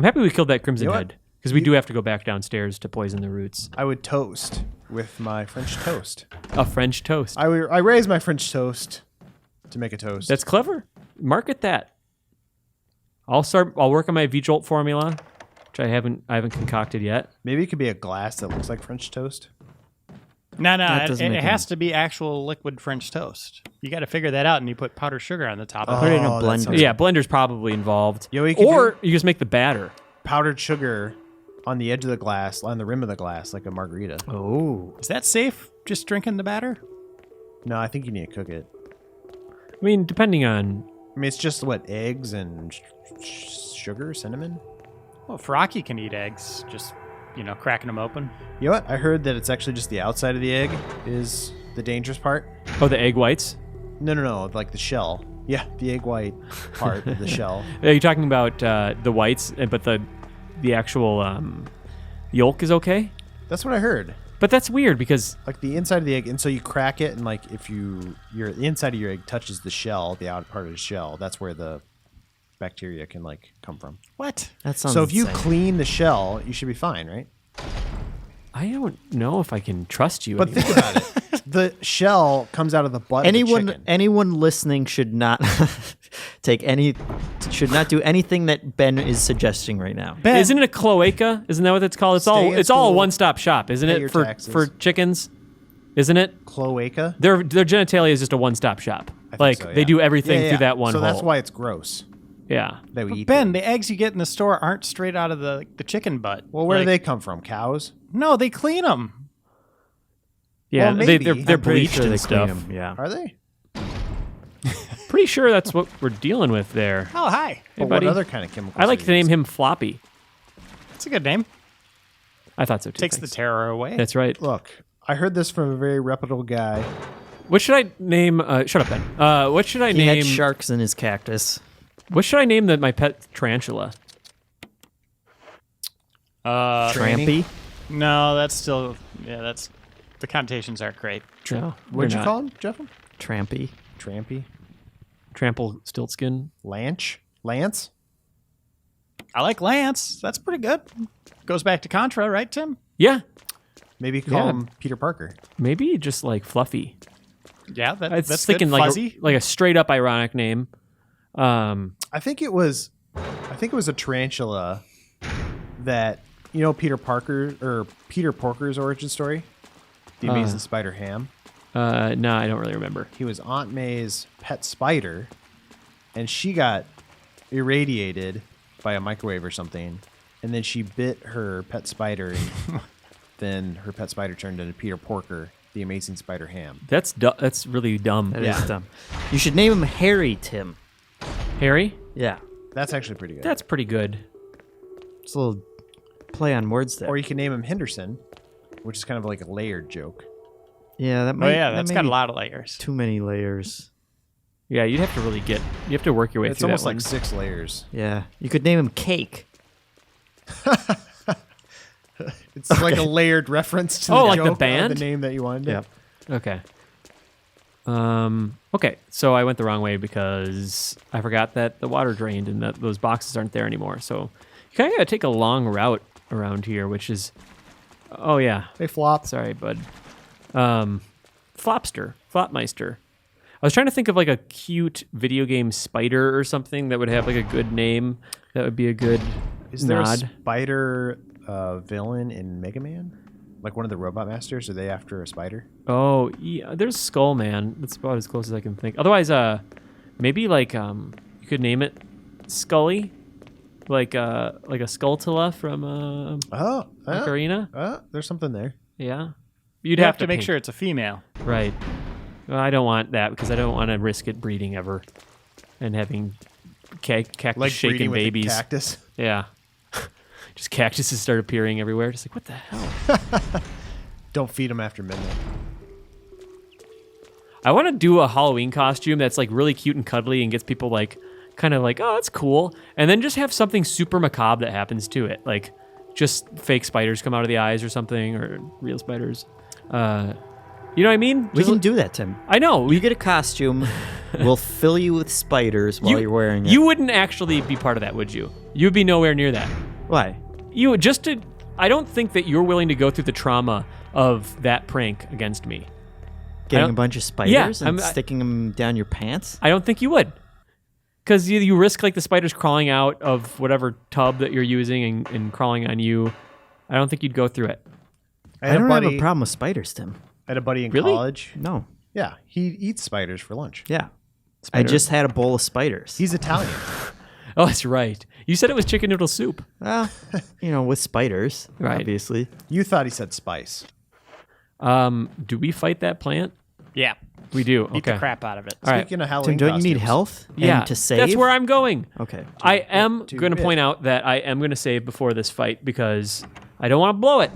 happy we killed that Crimson You know Head what? because we do have to go back downstairs to poison the roots. I would toast with my French toast. A French toast. I raise my French toast to make a toast. That's clever. Market that. I'll work on my V-Jolt formula, which I haven't concocted yet. Maybe it could be a glass that looks like French toast. No, That it, doesn't it make has to be actual liquid French toast. You got to figure that out, and you put powdered sugar on the top of Put it. it in a Oh, that blender. sounds- Yeah, blender's probably involved. You know what you could or do? you just make the batter. Powdered sugar on the edge of the glass, on the rim of the glass, like a margarita. Oh. Is that safe? Just drinking the batter? No, I think you need to cook it. I mean, depending on. I mean, it's just what, eggs and sugar, cinnamon? Well, Fraki can eat eggs. Just cracking them open. You know what? I heard that it's actually just the outside of the egg is the dangerous part. Oh, the egg whites? No, like the shell. Yeah, the egg white part of the shell. Are you talking about the whites, but the actual yolk is okay? That's what I heard. But that's weird because Like the inside of the egg, and so you crack it, and like if the inside of your egg touches the shell, the outer part of the shell, that's where the bacteria can like come from. What? That sounds So if you insane. clean the shell, you should be fine, right? I don't know if I can trust you But anymore. think about it. The shell comes out of the butt of the chicken. Anyone listening should not should not do anything that Ben is suggesting right now. Ben, Isn't it a cloaca? Isn't that what it's called? It's all Stay in it's all a school, one-stop shop, isn't pay it? your For taxes. chickens, isn't it? Cloaca? Their genitalia is just a one-stop shop. I think Like so, they yeah. do everything Yeah, through yeah. that one So hole. that's why it's gross Yeah. that we eat Ben, them. the eggs you get in the store aren't straight out of the chicken butt. Well, where do Like, they come from? Cows? No, they clean them. Yeah, Well, they're maybe. they're I'm pretty bleached Sure and they clean stuff. 'em, yeah. Are they? Pretty sure that's what we're dealing with there. Oh, hi. Hey, Well, buddy. what other kind of chemicals? I like are to name used? him Floppy. That's a good name. I thought so too. Takes the thanks. terror away. That's right. Look, I heard this from a very reputable guy. What should I name? Shut up, Ben. What should I He name? had sharks in his cactus. What should I name my pet tarantula? Trampy. No, that's still that's the connotations aren't great. No, What'd they're you not. call him, Jeff? Trampy. Trampy? Trample Stiltskin. Lance? I like Lance. That's pretty good. Goes back to Contra, right, Tim? Yeah, Maybe call Yeah. him Peter Parker. maybe just like Fluffy. Yeah, I was that's thinking good. like Fuzzy. like a straight up ironic name. I think it was a tarantula that Peter Porker's origin story, The Amazing Spider Ham. No, I don't really remember. He was Aunt May's pet spider, and she got irradiated by a microwave or something, and then she bit her pet spider, and then her pet spider turned into Peter Porker, the Amazing Spider Ham. That's really dumb. That is Yeah. dumb. You should name him Harry, Tim. Harry. Yeah. That's actually pretty good. That's pretty good. It's a little play on words there. Or you can name him Henderson, which is kind of like a layered joke. Yeah, that Oh might. yeah, that that's may got a be lot of layers. Too many layers. Yeah, you'd have to really you have to work your way It's through almost that like one. 6 layers. Yeah, you could name him Cake. It's like a layered reference to Oh, the like the joke of band? the name that you wanted. Yep. Okay. Okay, so I went the wrong way because I forgot that the water drained and that those boxes aren't there anymore. So you kind of got to take a long route around here, which is, oh yeah, Hey, Flop. sorry, bud. Flopmeister. I was trying to think of like a cute video game spider or something that would have like a good name. That would be a good Is there a nod. spider villain in Mega Man? Like one of the Robot Masters? Are they after a spider? Oh, yeah, there's Skull Man. That's about as close as I can think. Otherwise, maybe like you could name it Scully, like a Skulltula from Ocarina. There's something there. Yeah, you'd You have have to make paint- sure it's a female. Right. Well, I don't want that because I don't want to risk it breeding ever and having cactus Like shaking breeding with a babies. cactus. Yeah. Just cactuses start appearing everywhere. Just like, what the hell? Don't feed them after midnight. I want to do a Halloween costume that's like really cute and cuddly and gets people like kind of like, oh, that's cool. And then just have something super macabre that happens to it. Like just fake spiders come out of the eyes or something, or real spiders. You know what I mean? We Just- can do that, Tim. I know. You get a costume. We'll fill you with spiders while you're wearing it. You wouldn't actually be part of that, would you? You'd be nowhere near that. Why? You would just to. I don't think that you're willing to go through the trauma of that prank against me. Getting don't- a bunch of spiders Yeah, and I'm- sticking them down your pants? I don't think you would. Because you risk like the spiders crawling out of whatever tub that you're using and crawling on you. I don't think you'd go through it. I I had don't a have buddy. a problem with spiders, Tim. I had a buddy in Really? college. No. Yeah, he eats spiders for lunch. Yeah. Spider- I just had a bowl of spiders. He's Italian. Oh, that's right. You said it was chicken noodle soup. Well, with spiders, Right. obviously. You thought he said spice. Do we fight that plant? Yeah, We do. beat okay. the crap out of it. All right. Speaking of Tim, Halloween don't you need costumes, health? Yeah. And to save? That's where I'm going. Okay. I am to going to bit. point out that I am going to save before this fight because I don't want to blow it.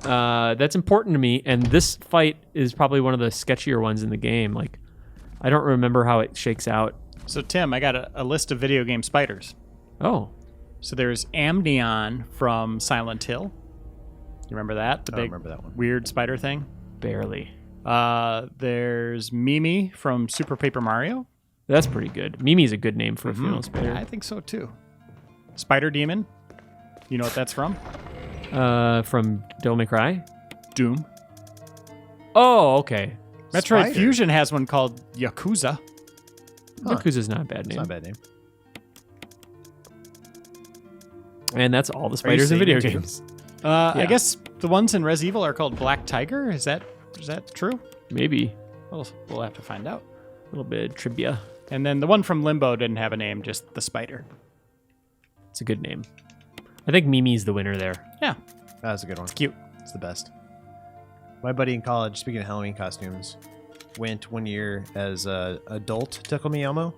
That's important to me, and this fight is probably one of the sketchier ones in the game. Like, I don't remember how it shakes out. So, Tim, I got a list of video game spiders. Oh. So there's Amnion from Silent Hill. You remember that? The I don't big remember that one. weird spider thing? Barely. There's Mimi from Super Paper Mario. That's pretty good. Mimi's a good name for a female spider. I think so, too. Spider Demon. You know what that's from? From Devil May Cry? Doom. Oh, okay. Metroid Spider. Fusion has one called Yakuza. Yakuza's not a bad It's name. not a bad name. And that's all the spiders in saying video it too? games. I guess the ones in Res Evil are called Black Tiger. Is that true? Maybe. We'll have to find out. A little bit of trivia. And then the one from Limbo didn't have a name, just the spider. It's a good name. I think Mimi's the winner there. Yeah, That was a good one. cute. It's the best. My buddy in college, speaking of Halloween costumes, went one year as a adult Tickle Me Elmo.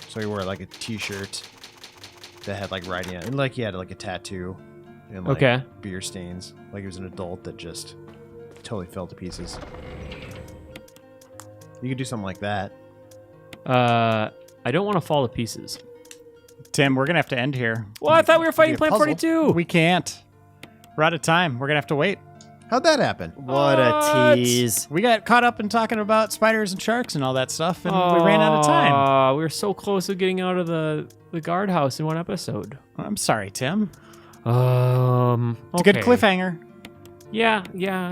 So he wore like a t-shirt that had like writing on it. And like he had like a tattoo and like Okay. beer stains. Like he was an adult that just totally fell to pieces. You could do something like that. I don't want to fall to pieces. Tim, we're gonna have to end here. Well, I thought we were fighting a Plant puzzle. 42. We can't. We're out of time. We're gonna have to wait. How'd that happen? What a tease. We got caught up in talking about spiders and sharks and all that stuff, and we ran out of time. We were so close to getting out of the guardhouse in one episode. I'm sorry, Tim. It's It's a good cliffhanger. Yeah,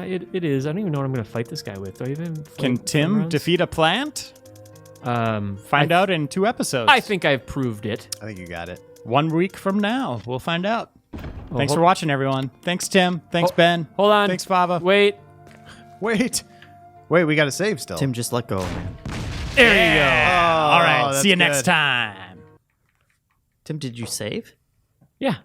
it is. I don't even know what I'm going to fight this guy with. Do I even Can Tim defeat a plant? Find out in 2 episodes. I think I've proved it. I think you got it. 1 week from now, we'll find out. Thanks hold- for watching, everyone. Thanks, Tim. Thanks, Ben. Hold on. Thanks, Fava. Wait. Wait, we got to save still. Tim, just let go, man. There you go. All right. that's See you next good. time. Tim, did you save? Yeah.